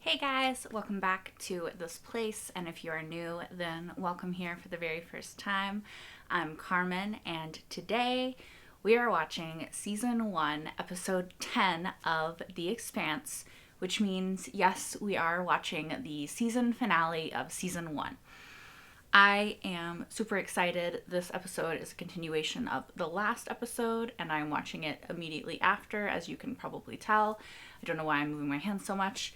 Hey guys, welcome back to this place, and if you are new, then welcome here for the very first time. I'm Carmen, and today we are watching Season 1, Episode 10 of The Expanse, which means, yes, we are watching the season finale of Season 1. I am super excited. This episode is a continuation of the last episode, and I'm watching it immediately after, as you can probably tell. I don't know why I'm moving my hands so much.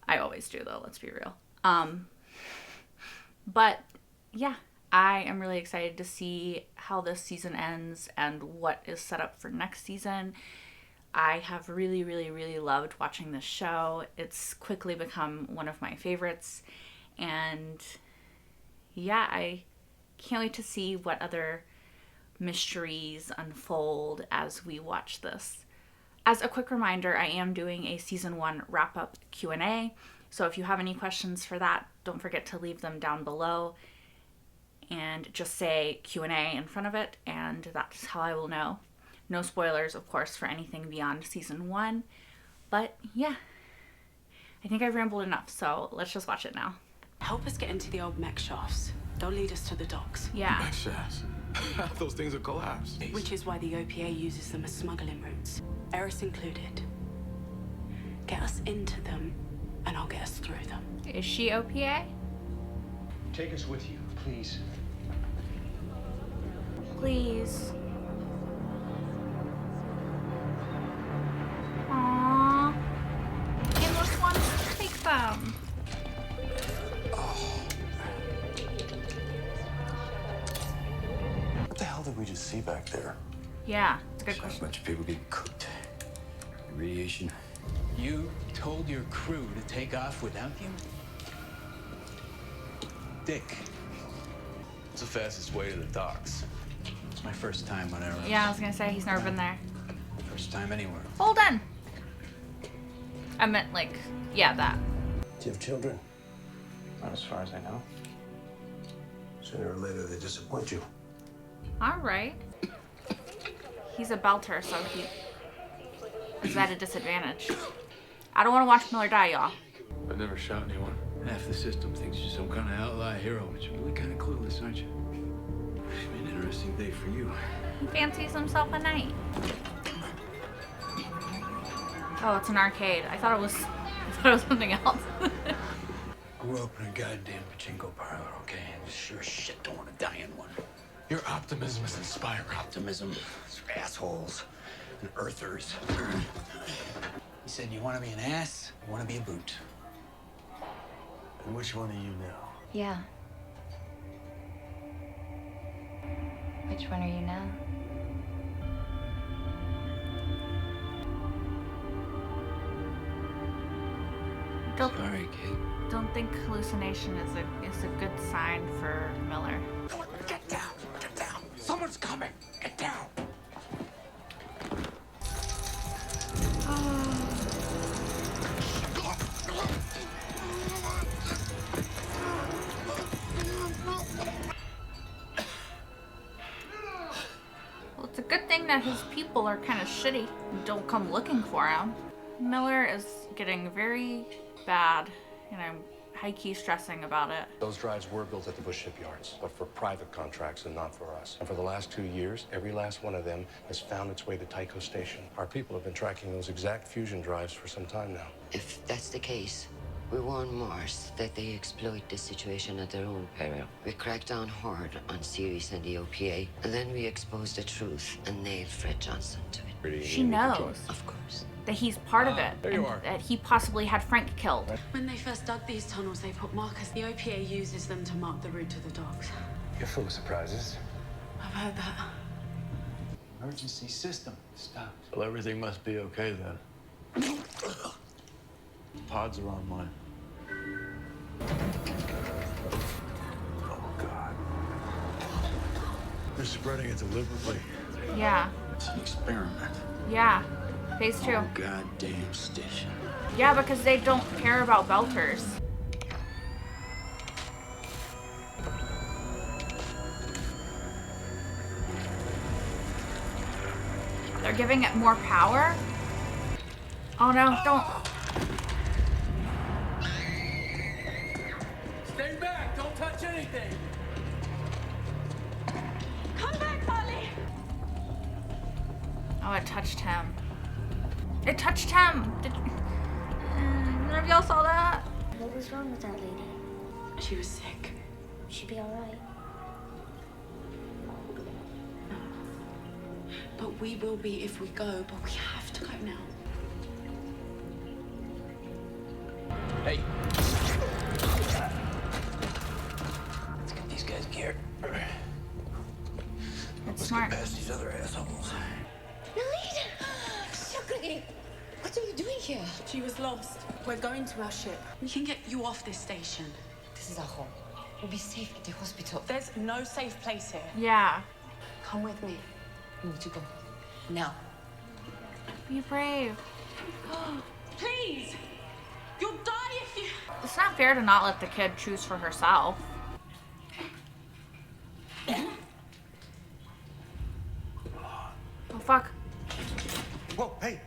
I always do, though, let's be real. But yeah, I am really excited to see how this season ends and what is set up for next season. I have really loved watching this show. It's quickly become one of my favorites. And yeah, I can't wait to see what other mysteries unfold as we watch this. As a quick reminder, I am doing a Season 1 wrap-up Q&A, so if you have any questions for that, don't forget to leave them down below and just say Q&A in front of it, and that's how I will know. No spoilers, of course, for anything beyond Season 1, but yeah, I think I've rambled enough, so let's just watch it now. Help us get into the old mech shafts. Don't lead us to the docks. Yeah. Mech shafts? Those things are collapsed. Which is why the OPA uses them as smuggling routes. Eris included. Get us into them, and I'll get us through them. Is she OPA? Take us with you, please. Please. Aww. Endless wants to take them. What the hell did we just see back there? Yeah, it's a good A question. bunch of people getting cooked. Radiation. You told your crew to take off without you? Dick. It's the fastest way to the docks. It's my first time on Eros. Yeah, I was gonna say he's never been there. First time anywhere. Holden! I meant like, yeah, that. Do you have children? Not as far as I know. Sooner or later, they disappoint you. Alright. He's a belter, so he is at a disadvantage. I don't want to watch Miller die, y'all. I never shot anyone. Half the system thinks you're some kind of outlaw hero, but you're really kind of clueless, aren't you? It's been an interesting day for you. He fancies himself a knight. Oh, it's an arcade. I thought it was something else. Grew up in a goddamn pachinko parlor, okay? And sure as shit don't want to die in one. Your optimism is inspiring. Optimism, assholes, and earthers. He said, you want to be an ass, you want to be a boot. And which one are you now? Yeah. Which one are you now? Sorry, kid. Don't think hallucination is a good sign for Miller. Get down! Get down! Someone's coming! Get down! Well, it's a good thing that his people are kind of shitty and don't come looking for him. Miller is getting very bad, and I'm high-key stressing about it. Those drives were built at the Bush shipyards, but for private contracts and not for us. And for the last 2 years, every last one of them has found its way to Tycho Station. Our people have been tracking those exact fusion drives for some time now. If that's the case, we warn Mars that they exploit this situation at their own peril. We crack down hard on Ceres and the OPA, and then we expose the truth and nail Fred Johnson to it. She knows Of course. that he's part of it, there you and are. that he possibly had Frank killed. When they first dug these tunnels, they put markers. The OPA uses them to mark the route to the docks. You're full of surprises. I've heard that. Emergency system stopped. Well, everything must be okay then. Pods are online. Oh, God. They're spreading it deliberately. Yeah, It's an experiment. yeah. Phase 2. Goddamn station. Yeah, because they don't care about belters. They're giving it more power? Oh no, don't. Stay back! Don't touch anything! Come back, Harley! Oh, it touched him. It touched him! None of y'all saw that? What was wrong with that lady? She was sick. She'll be alright. But we will be if we go, but we have to go now. Hey! Let's get these guys geared. It's smart. Past these other assholes. What are you doing here? She was lost. We're going to our ship. We can get you off this station. This is our home. We'll be safe at the hospital. There's no safe place here. Yeah. Come with me. We need to go. Now. Be brave. Please! You'll die if you... It's not fair to not let the kid choose for herself. Oh, fuck. Whoa, hey.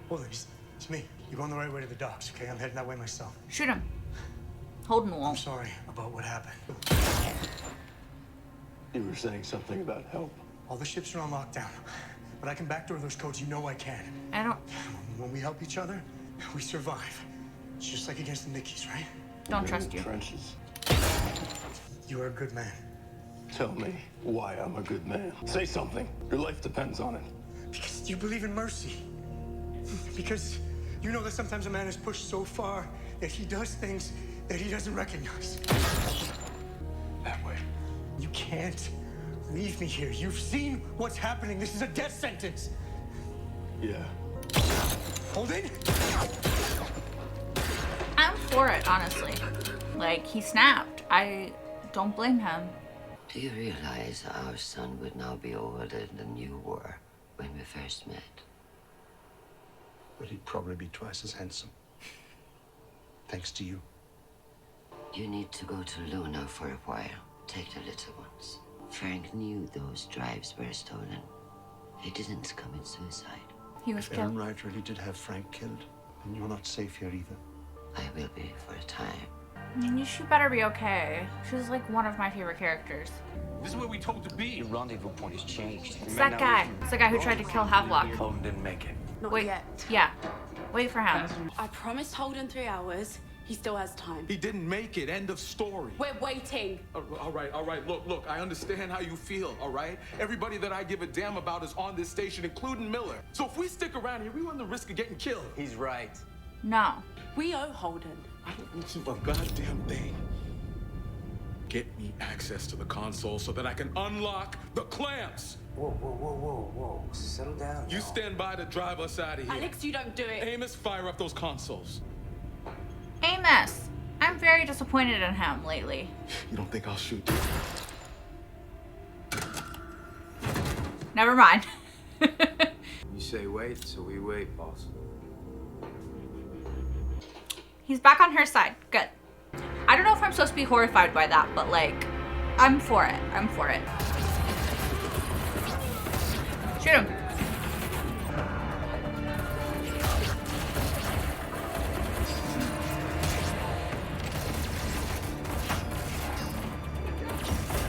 Holden, it's me. You're going the right way to the docks, okay? I'm heading that way myself. Shoot him. Holden I'm won't. sorry about what happened. You were saying something about help. All the ships are on lockdown, but I can backdoor those codes. You know I can. I don't... When we help each other, we survive. It's just like against the Nickies, right? Don't trust you. Trenches. You are a good man. Tell me why I'm a good man. Say something. Your life depends on it. Because you believe in mercy. Because you know that sometimes a man is pushed so far that he does things that he doesn't recognize. That way. You can't leave me here. You've seen what's happening. This is a death sentence. Yeah. Holden? I'm for it, honestly. Like, he snapped. I don't blame him. Do you realize our son would now be older than you were when we first met? But he'd probably be twice as handsome. Thanks to you. You need to go to Luna for a while. Take the little ones. Frank knew those drives were stolen. He didn't commit suicide. He was If Aaron killed. Wright really did have Frank killed, then you're not safe here either. I will be for a time. She better be okay. She's like one of my favorite characters. This is where we told to be. Your rendezvous point has changed. It's that guy. It's the guy who tried to kill Havelock. Holden didn't make it. Not Wait. yet. Yeah. Wait for him. I promised Holden 3 hours. He still has time. He didn't make it. End of story. We're waiting. All right. Look, I understand how you feel, all right? Everybody that I give a damn about is on this station, including Miller. So if we stick around here, we run the risk of getting killed. He's right. No. We owe Holden. I don't want you a goddamn thing. Get me access to the console so that I can unlock the clamps. Whoa. Settle down. You stand by to drive us out of here. Alex, you don't do it. Amos, fire up those consoles. Amos. I'm very disappointed in him lately. You don't think I'll shoot you? Never mind. You say wait, so we wait, boss. He's back on her side. Good. I don't know if I'm supposed to be horrified by that, but like, I'm for it. I'm for it. Shoot him.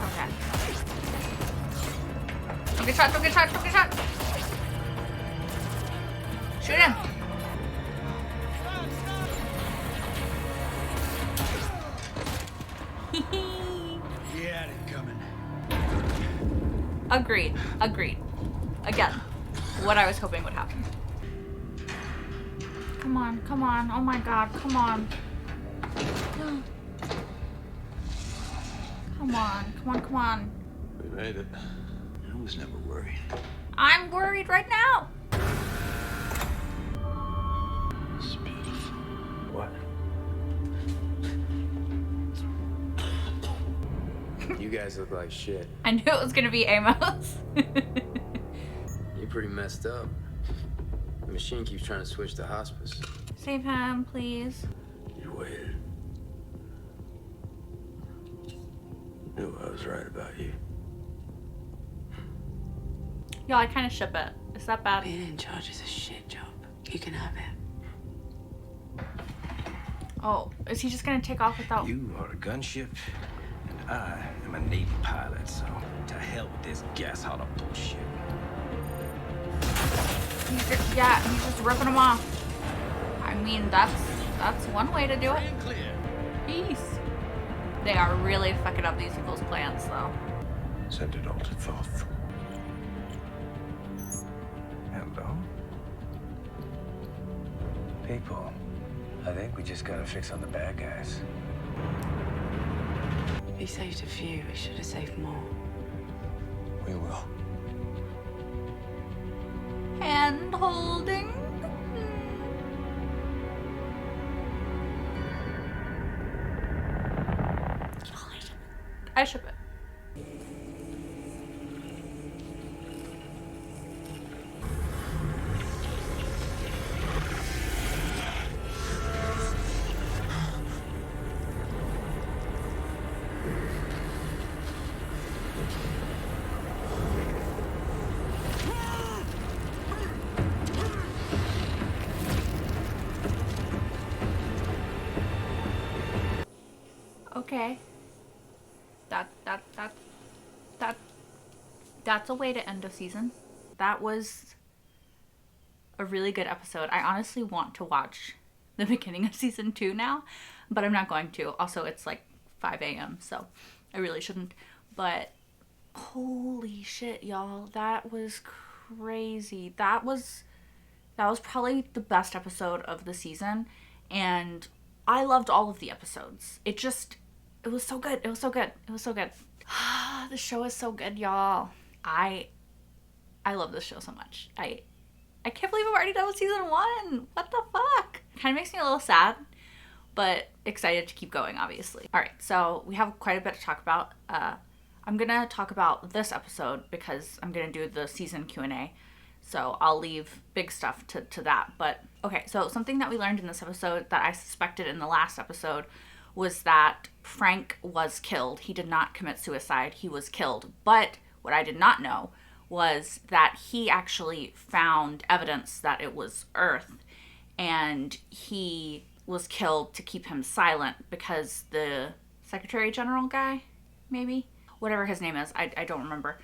Okay. Don't get shot, don't get shot, don't get shot. Shoot him. He had it coming. Agreed. Again, what I was hoping would happen. Come on. Oh my god, come on. Come on. We made it. I was never worried. I'm worried right now. It's beautiful. What? You guys look like shit. I knew it was gonna be Amos. You're pretty messed up. The machine keeps trying to switch to hospice. Save him, please. You waited. Knew I was right about you. Y'all, I kind of ship it. Is that bad? Being in charge is a shit job. You can have it. Oh, is he just gonna take off without... You are a gunship, and I am a Navy pilot, so to hell with this gas hauler bullshit. He's just ripping them off. I mean, that's one way to do it. Peace. They are really fucking up these people's plans, though. Send it all to Thoth. Hello? People, I think we just gotta fix on the bad guys. We saved a few. We should have saved more. We will. Hand holding. I ship it. Okay. That's a way to end a season. That was a really good episode. I honestly want to watch the beginning of season 2 now, but I'm not going to. Also, it's like 5 a.m., so I really shouldn't. But holy shit, y'all. That was crazy. That was probably the best episode of the season, and I loved all of the episodes. It was so good. It was so good. It was so good. The show is so good, y'all. I love this show so much. I can't believe I'm already done with season 1. What the fuck? Kind of makes me a little sad, but excited to keep going, obviously. All right, so we have quite a bit to talk about. I'm gonna talk about this episode because I'm gonna do the season Q&A. So I'll leave big stuff to that. But okay, so something that we learned in this episode that I suspected in the last episode was that Frank was killed. He did not commit suicide. He was killed. But what I did not know was that he actually found evidence that it was Earth, and he was killed to keep him silent because the Secretary General guy, maybe? Whatever his name is, I don't remember.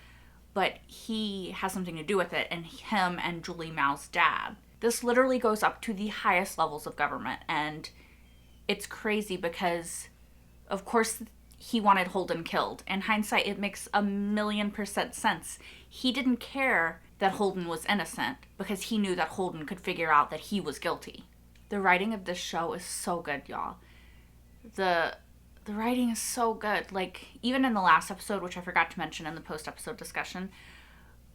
But he has something to do with it, and him and Julie Mao's dad. This literally goes up to the highest levels of government, and it's crazy because, of course, he wanted Holden killed. In hindsight, it makes 1,000,000% sense. He didn't care that Holden was innocent because he knew that Holden could figure out that he was guilty. The writing of this show is so good, y'all. The writing is so good. Like, even in the last episode, which I forgot to mention in the post-episode discussion,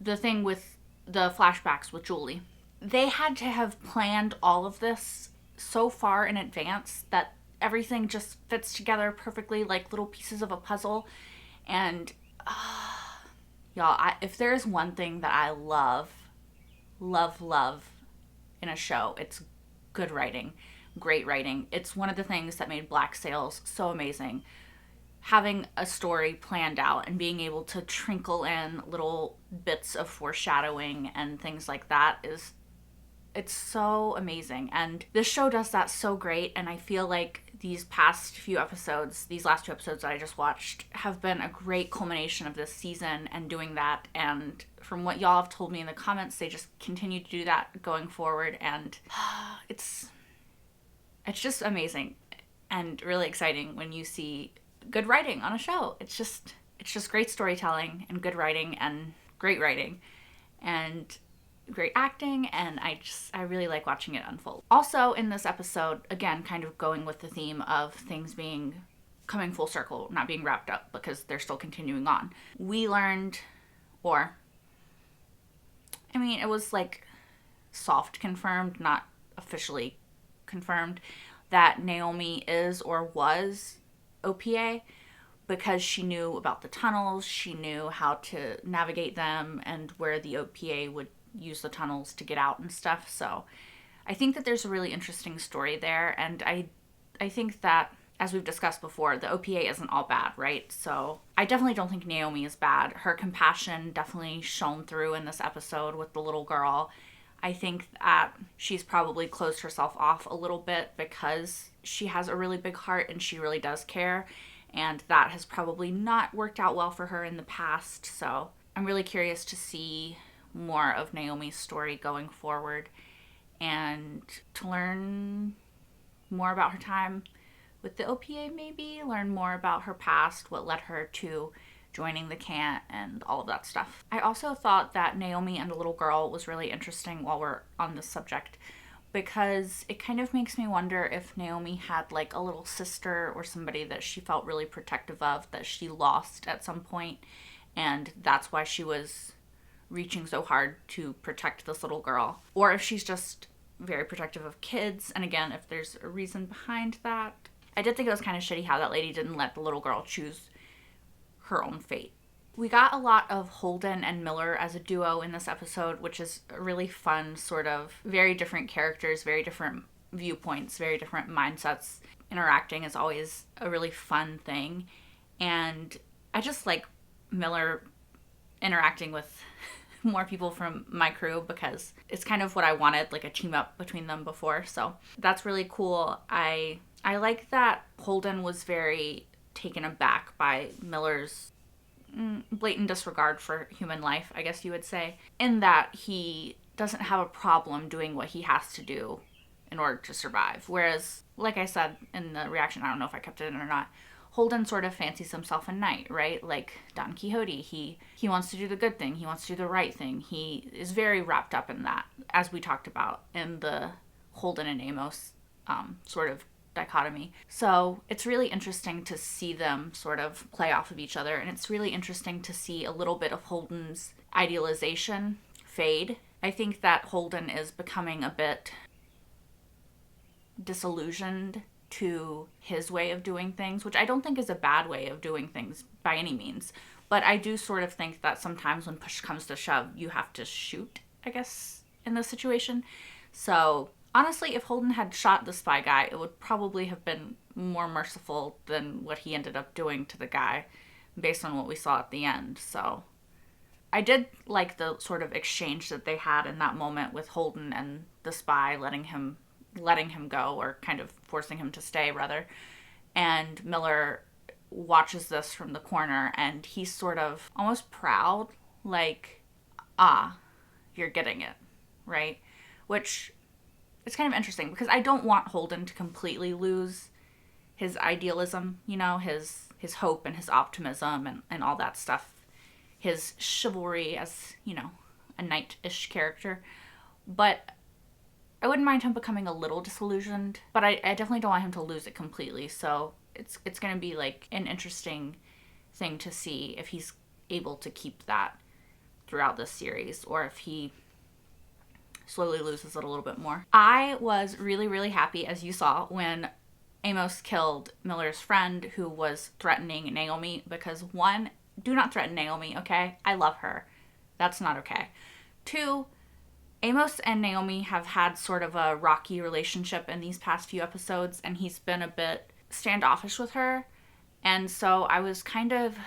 the thing with the flashbacks with Julie, they had to have planned all of this so far in advance that everything just fits together perfectly like little pieces of a puzzle. And y'all, if there's one thing that I love in a show, it's good writing, great writing. It's one of the things that made Black Sails so amazing. Having a story planned out and being able to trinkle in little bits of foreshadowing and things like that it's so amazing. And this show does that so great, and I feel like these last 2 episodes that I just watched have been a great culmination of this season and doing that. And from what y'all have told me in the comments, they just continue to do that going forward, and it's just amazing and really exciting when you see good writing on a show. It's just great storytelling and good writing and great writing and great acting, and I really like watching it unfold. Also in this episode, again, kind of going with the theme of things coming full circle, not being wrapped up because they're still continuing on. We learned, it was like soft confirmed, not officially confirmed, that Naomi is or was OPA because she knew about the tunnels, she knew how to navigate them and where the OPA would use the tunnels to get out and stuff. So I think that there's a really interesting story there, and I think that, as we've discussed before, the OPA isn't all bad, right? So I definitely don't think Naomi is bad. Her compassion definitely shone through in this episode with the little girl. I think that she's probably closed herself off a little bit because she has a really big heart and she really does care. And that has probably not worked out well for her in the past. So I'm really curious to see more of Naomi's story going forward and to learn more about her time with the OPA, maybe learn more about her past, what led her to joining the Cant, and all of that stuff. I also thought that Naomi and the little girl was really interesting while we're on this subject, because it kind of makes me wonder if Naomi had like a little sister or somebody that she felt really protective of that she lost at some point, and that's why she was reaching so hard to protect this little girl. Or if she's just very protective of kids, and again, if there's a reason behind that. I did think it was kind of shitty how that lady didn't let the little girl choose her own fate. We got a lot of Holden and Miller as a duo in this episode, which is a really fun sort of very different characters, very different viewpoints, very different mindsets. Interacting is always a really fun thing. And I just like Miller interacting with more people from my crew because it's kind of what I wanted, like a team up between them before. So that's really cool. I like that Holden was very taken aback by Miller's blatant disregard for human life, I guess you would say, in that he doesn't have a problem doing what he has to do in order to survive. Whereas, like I said in the reaction, I don't know if I kept it in or not, Holden sort of fancies himself a knight, right? Like Don Quixote, he wants to do the good thing, he wants to do the right thing. He is very wrapped up in that, as we talked about in the Holden and Amos sort of dichotomy. So it's really interesting to see them sort of play off of each other, and it's really interesting to see a little bit of Holden's idealization fade. I think that Holden is becoming a bit disillusioned to his way of doing things, which I don't think is a bad way of doing things by any means, but I do sort of think that sometimes when push comes to shove, you have to shoot, I guess, in this situation. So honestly, if Holden had shot the spy guy, it would probably have been more merciful than what he ended up doing to the guy based on what we saw at the end. So I did like the sort of exchange that they had in that moment with Holden and the spy letting him go, or kind of forcing him to stay rather. And Miller watches this from the corner and he's sort of almost proud, like, you're getting it, right? Which it's kind of interesting because I don't want Holden to completely lose his idealism, you know, his hope and his optimism and all that stuff, his chivalry as, you know, a knight-ish character. But I wouldn't mind him becoming a little disillusioned, but I definitely don't want him to lose it completely. So it's going to be like an interesting thing to see if he's able to keep that throughout this series, or if he slowly loses it a little bit more. I was really, really happy, as you saw, when Amos killed Miller's friend who was threatening Naomi, because 1, do not threaten Naomi, okay? I love her. That's not okay. 2, Amos and Naomi have had sort of a rocky relationship in these past few episodes, and he's been a bit standoffish with her. And so I was kind of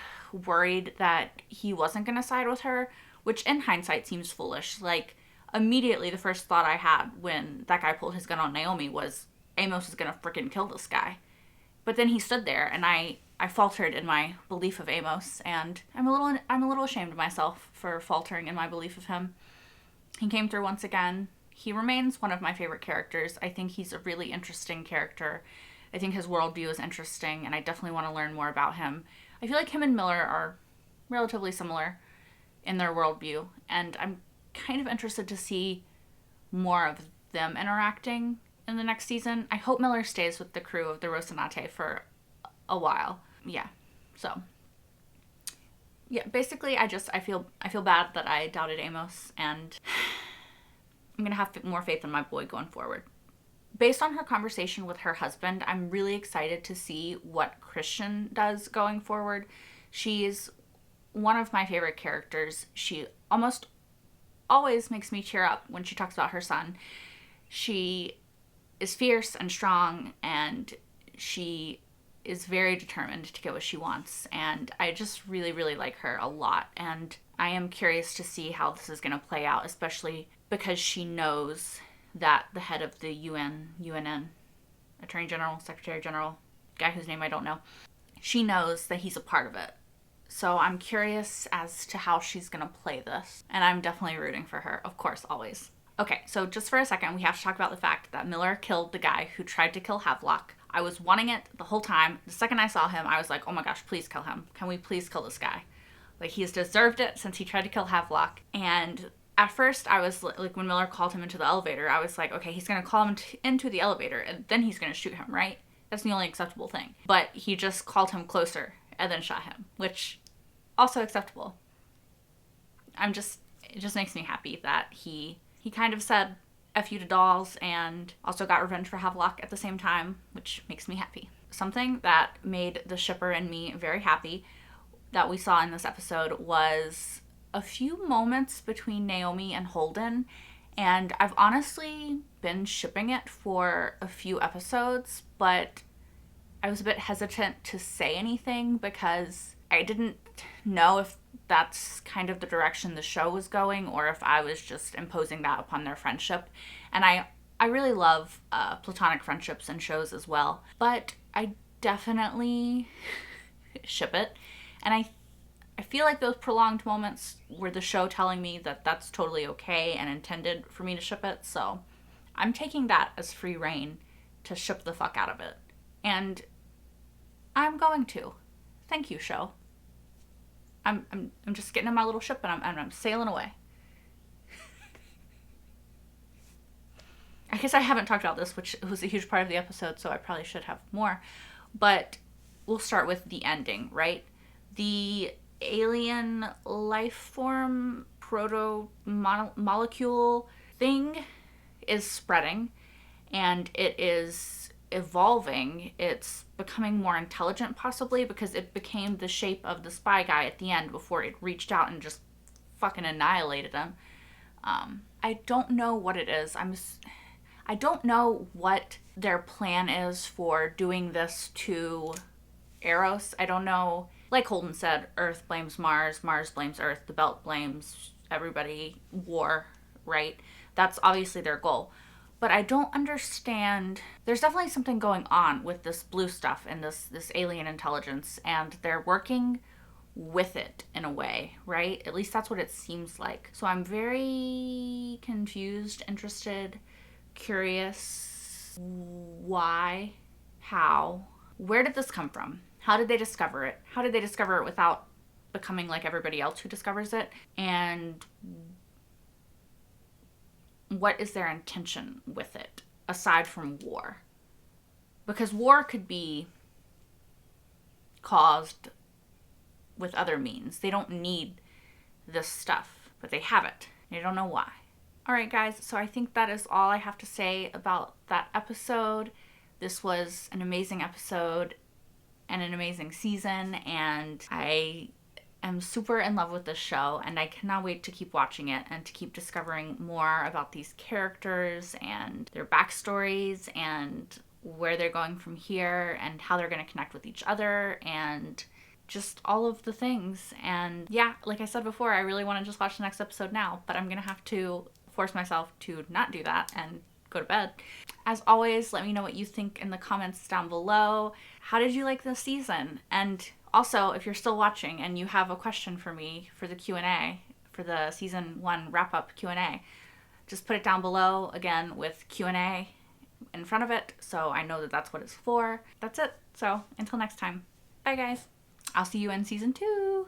worried that he wasn't going to side with her, which in hindsight seems foolish. Like, immediately the first thought I had when that guy pulled his gun on Naomi was Amos is going to freaking kill this guy. But then he stood there, and I faltered in my belief of Amos, and I'm a little ashamed of myself for faltering in my belief of him. He came through once again. He remains one of my favorite characters. I think he's a really interesting character. I think his worldview is interesting, and I definitely want to learn more about him. I feel like him and Miller are relatively similar in their worldview, and I'm kind of interested to see more of them interacting in the next season. I hope Miller stays with the crew of the Rocinante for a while. Yeah, so yeah, basically I feel bad that I doubted Amos, and I'm gonna have more faith in my boy going forward. Based on her conversation with her husband, I'm really excited to see what Christian does going forward. She's one of my favorite characters. She almost always makes me cheer up when she talks about her son. She is fierce and strong, and she is very determined to get what she wants, and I just really, really like her a lot. And I am curious to see how this is going to play out, especially because she knows that the head of the UNN, Attorney General, Secretary General, guy whose name I don't know, she knows that he's a part of it. So I'm curious as to how she's going to play this. And I'm definitely rooting for her, of course, always. Okay, so just for a second, we have to talk about the fact that Miller killed the guy who tried to kill Havelock. I was wanting it the whole time. The second I saw him, I was like, oh my gosh, please kill him. Can we please kill this guy? Like, he's deserved it since he tried to kill Havelock. And at first, I was like, when Miller called him into the elevator, I was like, okay, he's going to call him into the elevator, and then he's going to shoot him, right? That's the only acceptable thing. But he just called him closer and then shot him, which also acceptable. It just makes me happy that he kind of said F you to dolls and also got revenge for Havelock at the same time, which makes me happy. Something that made the shipper and me very happy that we saw in this episode was a few moments between Naomi and Holden, and I've honestly been shipping it for a few episodes, but I was a bit hesitant to say anything because I didn't know if that's kind of the direction the show was going or if I was just imposing that upon their friendship. And I really love platonic friendships and shows as well, but I definitely ship it. And I feel like those prolonged moments were the show telling me that that's totally okay and intended for me to ship it. So I'm taking that as free reign to ship the fuck out of it. And I'm going to. Thank you, show. I'm just getting in my little ship and I'm sailing away. I guess I haven't talked about this, which was a huge part of the episode, so I probably should have more. But we'll start with the ending, right? The alien life form proto-molecule thing is spreading, and it is evolving. It's becoming more intelligent, possibly, because it became the shape of the spy guy at the end before it reached out and just fucking annihilated him. I don't know what it is. I don't know what their plan is for doing this to Eros. I don't know. Like Holden said, Earth blames Mars, Mars blames Earth, the belt blames everybody, war, right? That's obviously their goal. But I don't understand. There's definitely something going on with this blue stuff and this alien intelligence, and they're working with it in a way, right? At least that's what it seems like. So I'm very confused, interested, curious. Why? How? Where did this come from? How did they discover it? How did they discover it without becoming like everybody else who discovers it? And what is their intention with it, aside from war? Because war could be caused with other means. They don't need this stuff, but they have it. They don't know why. All right, guys, so I think that is all I have to say about that episode. This was an amazing episode and an amazing season, and I am super in love with this show, and I cannot wait to keep watching it and to keep discovering more about these characters and their backstories and where they're going from here and how they're going to connect with each other and just all of the things. And yeah, like I said before, I really want to just watch the next episode now, but I'm going to have to force myself to not do that and go to bed. As always, let me know what you think in the comments down below. How did you like this season? And also, if you're still watching and you have a question for me for the Q&A, for the season 1 wrap-up Q&A, just put it down below, again, with Q&A in front of it, so I know that that's what it's for. That's it. So, until next time. Bye, guys. I'll see you in season 2.